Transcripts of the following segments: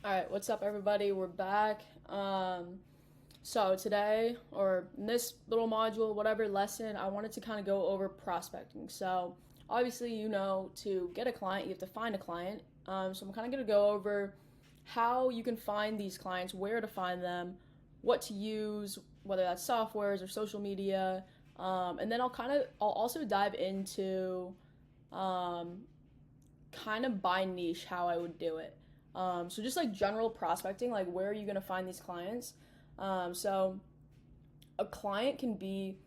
All right, what's up, everybody? We're back. So today, or in this little module, whatever lesson, I wanted to kind of go over prospecting. So obviously, to get a client, you have to find a client. So I'm kind of going to go over how you can find these clients, where to find them, what to use, whether that's softwares or social media, and then I'll also dive into um, kind of by niche how I would do it. So just like general prospecting, like where are you going to find these clients? So a client can be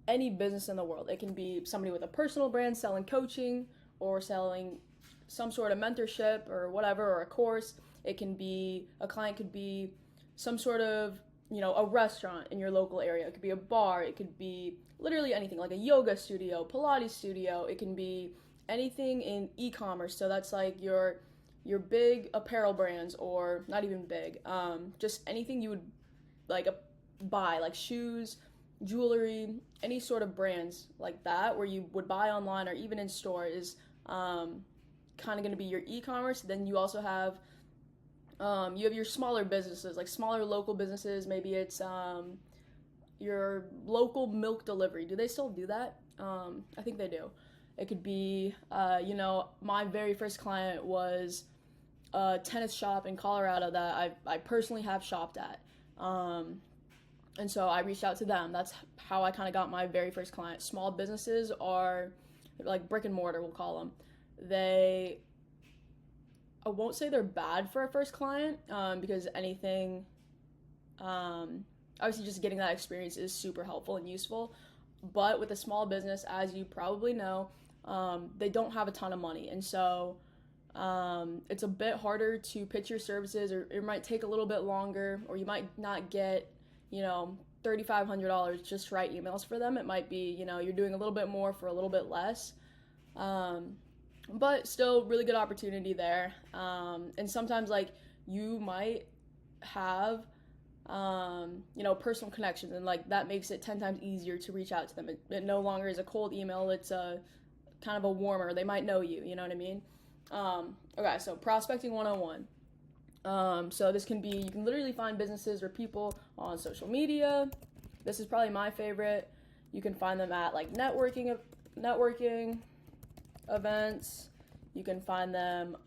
any business in the world. It can be somebody with a personal brand selling coaching or selling some sort of mentorship or whatever, or a course. It can be a client could be some sort of a restaurant in your local area. It could be a bar. It could be literally anything like a yoga studio, Pilates studio. It can be anything in e-commerce. So that's like your big apparel brands, or not even big, just anything you would like buy, like shoes, jewelry, any sort of brands like that where you would buy online or even in store is kind of going to be your e-commerce. Then you have your smaller businesses, like smaller local businesses. Maybe it's your local milk delivery. Do they still do that? I think they do. It could be, my very first client was a tennis shop in Colorado that I personally have shopped at. And so I reached out to them. That's how I kind of got my very first client. Small businesses are like brick and mortar, we'll call them. They, I won't say they're bad for a first client, because obviously just getting that experience is super helpful and useful. But with a small business, as you probably know, they don't have a ton of money. And so it's a bit harder to pitch your services, or it might take a little bit longer, or you might not get, $3,500 just to write emails for them. It might be, you're doing a little bit more for a little bit less. But still, really good opportunity there. And sometimes, like, you might have, personal connections, and like that makes it 10 times easier to reach out to them. It no longer is a cold email, it's a kind of a warmer. They might know you, you know what I mean? Okay, so prospecting 101. So this can be, you can literally find businesses or people on social media. This is probably my favorite. You can find them at like networking events. You can find them,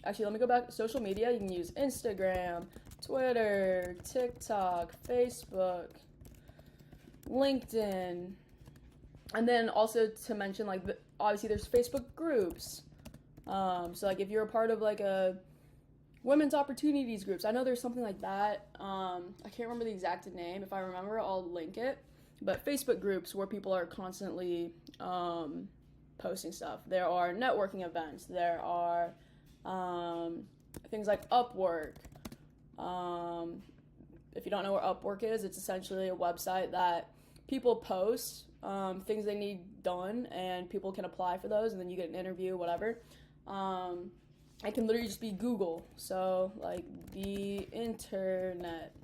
actually, let me go back. Social media, you can use Instagram, Twitter, TikTok, Facebook, LinkedIn. And then also to mention, like, obviously there's Facebook groups. So like if you're a part of like a women's opportunities groups, I know there's something like that. I can't remember the exact name. If I remember, I'll link it. But Facebook groups where people are constantly posting stuff. There are networking events. There are things like Upwork. If you don't know what Upwork is, it's essentially a website that people post things they need done, and people can apply for those, and then you get an interview, whatever. It can literally just be Google. So, like, the internet.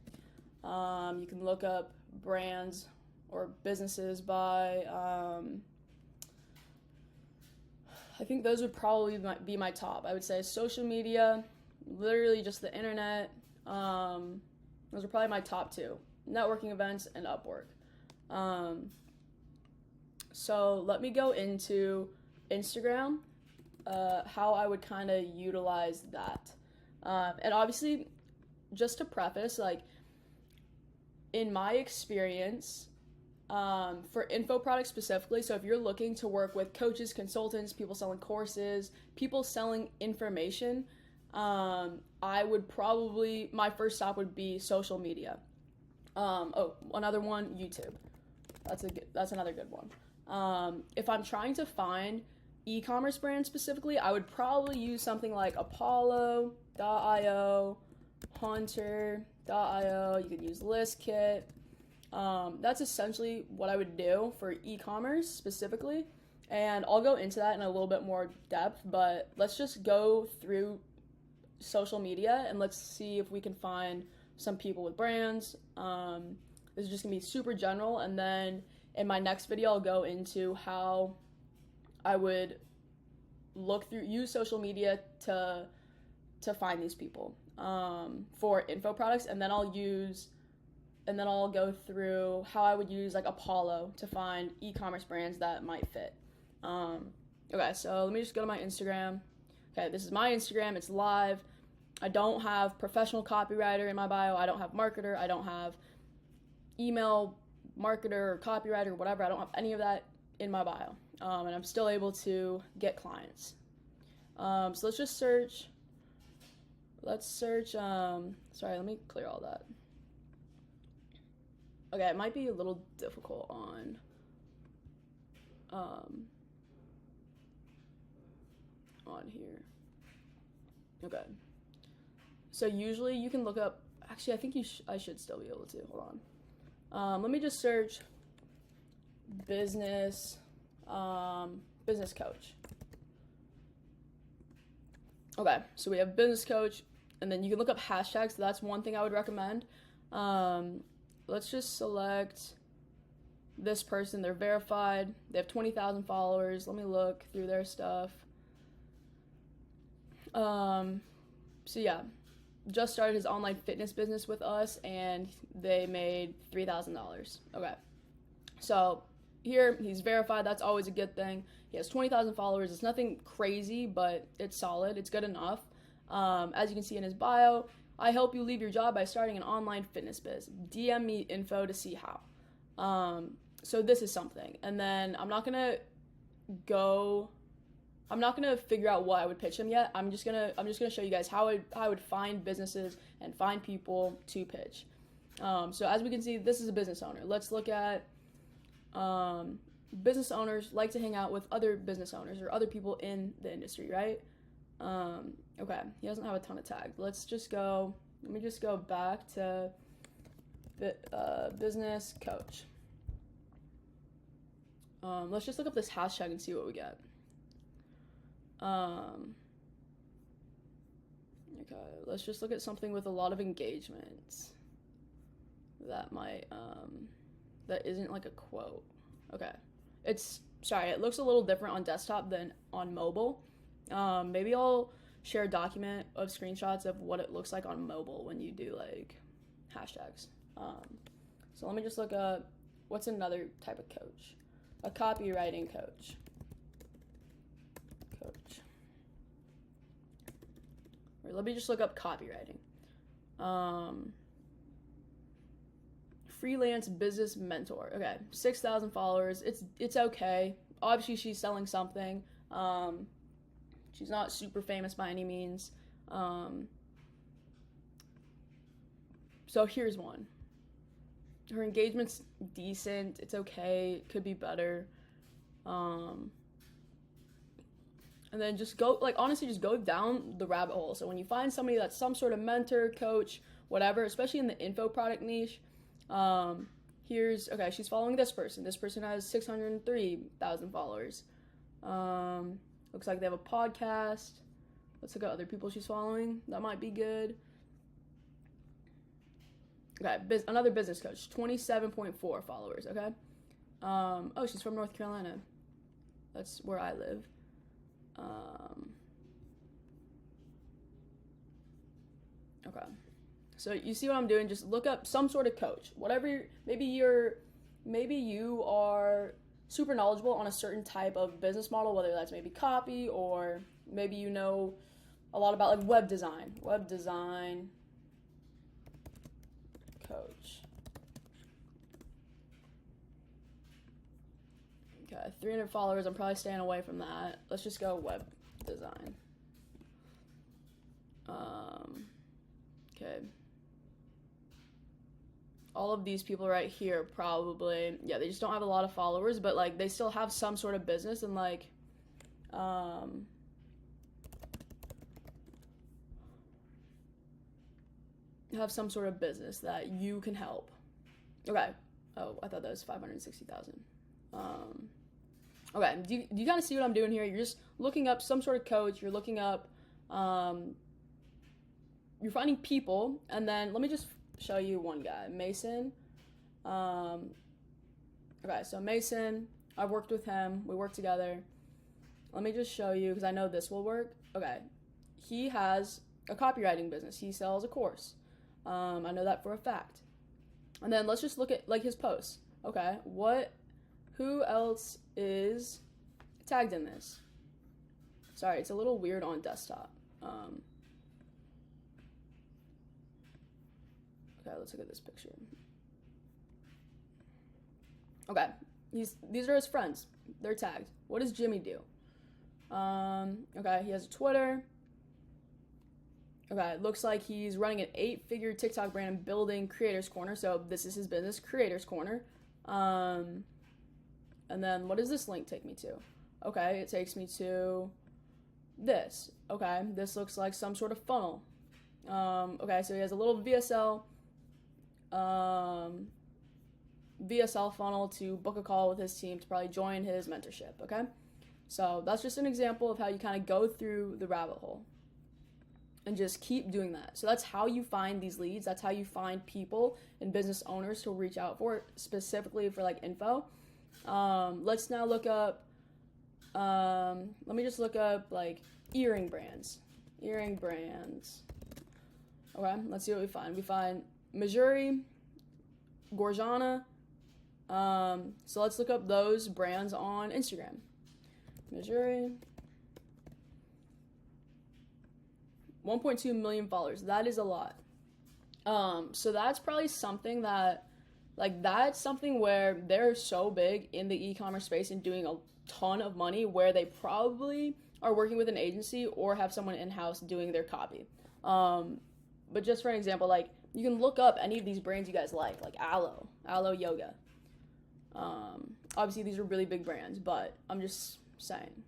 You can look up brands or businesses by, I think those would probably be my top. I would say social media, literally just the internet. Those are probably my top two: networking events and Upwork. So let me go into Instagram, how I would kind of utilize that. And obviously, just to preface, like, in my experience, for info products specifically, so if you're looking to work with coaches, consultants, people selling courses, people selling information, I would probably, my first stop would be social media. Another one, YouTube. That's another good one. If I'm trying to find e-commerce brands specifically, I would probably use something like Apollo.io, Hunter.io. You could use ListKit. That's essentially what I would do for e-commerce specifically. And I'll go into that in a little bit more depth, but let's just go through social media and let's see if we can find some people with brands. This is just gonna be super general, and then in my next video I'll go into how I would use social media to to find these people for info products, and then I'll go through how I would use like Apollo to find e-commerce brands that might fit. Okay, so let me just go to my Instagram. Okay, this is my Instagram. It's live. I don't have professional copywriter in my bio. I don't have marketer. I don't have email marketer or copywriter, whatever. I don't have any of that in my bio. And I'm still able to get clients. So let's just search. Let's search. Sorry, let me clear all that. Okay, it might be a little difficult on here. Okay. So usually you can look up, actually I think I should still be able to, hold on. Let me just search business coach. Okay, so we have business coach, and then you can look up hashtags, so that's one thing I would recommend. Let's just select this person, they're verified, they have 20,000 followers, let me look through their stuff. So yeah, just started his online fitness business with us, and they made $3,000. Okay, so here he's verified. That's always a good thing. He has 20,000 followers. It's nothing crazy, but it's solid. It's good enough. As you can see in his bio, I help you leave your job by starting an online fitness biz. DM me info to see how. So this is something, and then I'm not gonna figure out what I would pitch him yet. I'm just gonna show you guys how I would find businesses and find people to pitch. So as we can see, this is a business owner. Let's look at business owners like to hang out with other business owners or other people in the industry, right? Okay, he doesn't have a ton of tags. Let me just go back to business coach. Let's just look up this hashtag and see what we get. Okay, let's just look at something with a lot of engagement that might, that isn't like a quote. Okay, it looks a little different on desktop than on mobile. Maybe I'll share a document of screenshots of what it looks like on mobile when you do like hashtags. So let me just look up, what's another type of coach? A copywriting coach. Or let me just look up copywriting. Freelance business mentor. Okay, 6,000 followers. It's okay. Obviously, she's selling something. She's not super famous by any means. So here's one. Her engagement's decent. It's okay. Could be better. And then just go, honestly, just go down the rabbit hole. So when you find somebody that's some sort of mentor, coach, whatever, especially in the info product niche, she's following this person. This person has 603,000 followers. Looks like they have a podcast. Let's look at other people she's following. That might be good. Okay, another business coach, 27.4 followers, okay? Oh, she's from North Carolina. That's where I live. Okay, so you see what I'm doing? Just look up some sort of coach, whatever. Maybe you are super knowledgeable on a certain type of business model, whether that's maybe copy, or maybe you know a lot about like web design coach. Okay, 300 followers. I'm probably staying away from that. Let's just go web design. Okay. All of these people right here probably, yeah, they just don't have a lot of followers, but like they still have some sort of business and like, have some sort of business that you can help. Okay. Oh, I thought that was 560,000. Okay, do you kind of see what I'm doing here? You're just looking up some sort of coach, you're looking up, you're finding people, and then let me just show you one guy, Mason. Okay, so Mason, I've worked with him, we work together. Let me just show you, because I know this will work. Okay, he has a copywriting business. He sells a course. I know that for a fact. And then let's just look at like his posts. Okay, who else is tagged in this? Sorry, it's a little weird on desktop. Okay, let's look at this picture. Okay, these are his friends. They're tagged. What does Jimmy do? Okay, he has a Twitter. Okay, it looks like he's running an 8-figure TikTok brand and building Creators Corner. So this is his business, Creators Corner. And then what does this link take me to? Okay, it takes me to this. Okay, this looks like some sort of funnel. Okay, so he has a little VSL funnel to book a call with his team to probably join his mentorship. Okay, so that's just an example of how you kind of go through the rabbit hole and just keep doing that. So that's how you find these leads. That's how you find people and business owners to reach out for, specifically for like info. Let's now look up, let me just look up like earring brands. Okay, let's see what we find. We find Missouri, Gorjana. So let's look up those brands on Instagram. Missouri. 1.2 million followers. That is a lot. So that's probably something that, like, that's something where they're so big in the e-commerce space and doing a ton of money, where they probably are working with an agency or have someone in-house doing their copy. But just for an example, like, you can look up any of these brands you guys like Alo Yoga. Obviously these are really big brands, but I'm just saying.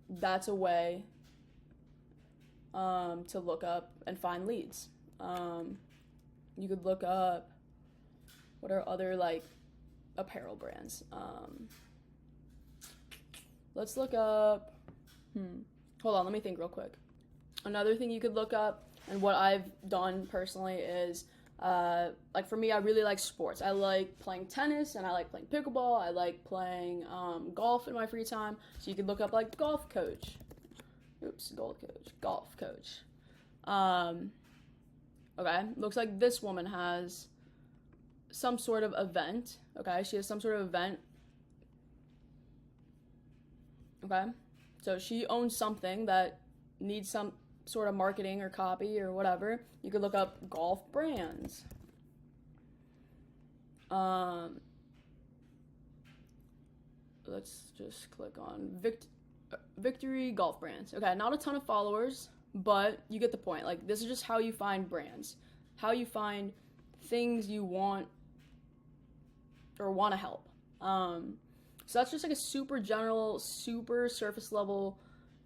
That's a way to look up and find leads. You could look up, what are other like apparel brands? Let's look up, hold on, let me think real quick. Another thing you could look up, and what I've done personally is, like for me, I really like sports. I like playing tennis and I like playing pickleball. I like playing golf in my free time. So you could look up like golf coach. Okay, looks like this woman has some sort of event. Okay, she has some sort of event. Okay, so she owns something that needs some sort of marketing or copy or whatever. You could look up golf brands. Let's just click on Victory Golf Brands. Okay, not a ton of followers, but you get the point. Like, this is just how you find brands, how you find things you want or want to help. So that's just like a super general, super surface level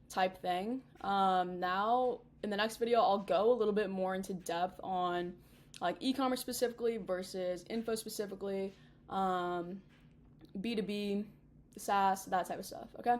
type thing. Now in the next video, I'll go a little bit more into depth on like e-commerce specifically versus info specifically, B2B, SaaS, that type of stuff. Okay.